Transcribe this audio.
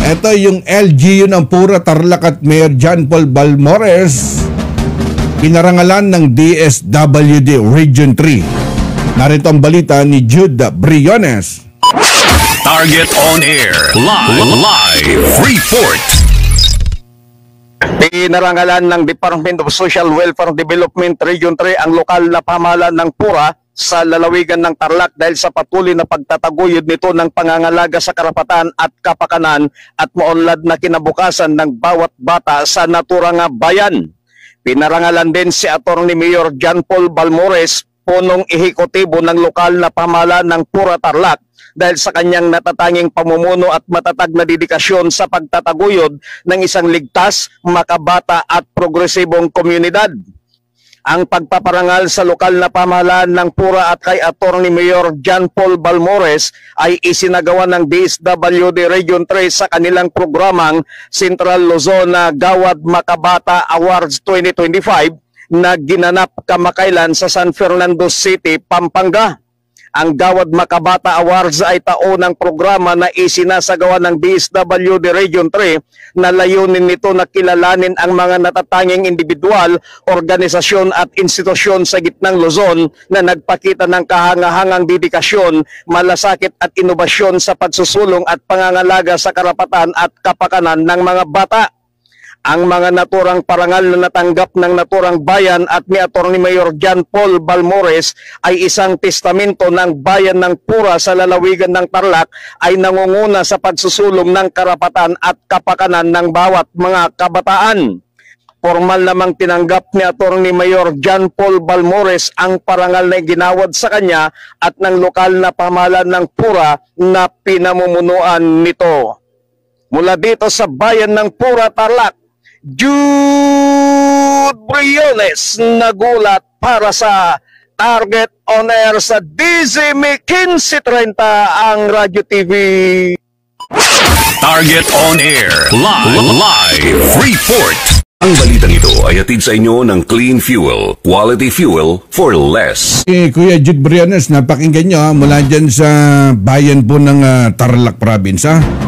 Ito yung LGU ng Pura, Tarlac at Mayor John Paul Balmores pinarangalan ng DSWD Region 3. Narito ang balita ni Jude Briones. Target on air. Live report. Pinarangalan ng Department of Social Welfare Development Region 3 ang lokal na pamahalaan ng Pura sa lalawigan ng Tarlac dahil sa patuloy na pagtataguyod nito ng pangangalaga sa karapatan at kapakanan at maunlad na kinabukasan ng bawat bata sa naturang bayan. Pinarangalan din si Attorney Mayor John Paul Balmores, punong ehekutibo ng lokal na pamahalaan ng Pura, Tarlac, dahil sa kanyang natatanging pamumuno at matatag na dedikasyon sa pagtataguyod ng isang ligtas, makabata at progresibong komunidad. Ang pagpaparangal sa lokal na pamahalaan ng Pura at kay Attorney Mayor John Paul Balmores ay isinagawa ng DSWD Region 3 sa kanilang programang Central Luzon na Gawad Makabata Awards 2025 na ginanap kamakailan sa San Fernando City, Pampanga. Ang Gawad Makabata Awards ay taonang programa na isinasagawa ng DSWD Region 3 na layunin nito na kilalanin ang mga natatanging individual, organisasyon at institusyon sa gitnang Luzon na nagpakita ng kahangahangang dedikasyon, malasakit at inobasyon sa pagsusulong at pangangalaga sa karapatan at kapakanan ng mga bata. Ang mga naturang parangal na natanggap ng naturang bayan at ni Attorney Mayor John Paul Balmores ay isang testamento ng bayan ng Pura sa lalawigan ng Tarlac ay nangunguna sa pagsusulong ng karapatan at kapakanan ng bawat mga kabataan. Formal namang tinanggap ni Attorney Mayor John Paul Balmores ang parangal na ginawad sa kanya at ng lokal na pamahalaan ng Pura na pinamumunuan nito. Mula dito sa bayan ng Pura, Tarlac, Jude Briones nagulat para sa Target on Air sa DZME 1530 ang Radyo TV. Target on Air. Live report. Ang balitang ito ay hatid sa inyo ng Clean Fuel, quality fuel for less. Kuya Jude Briones, napakinggan nyo mula dyan sa bayan po ng Tarlac Province.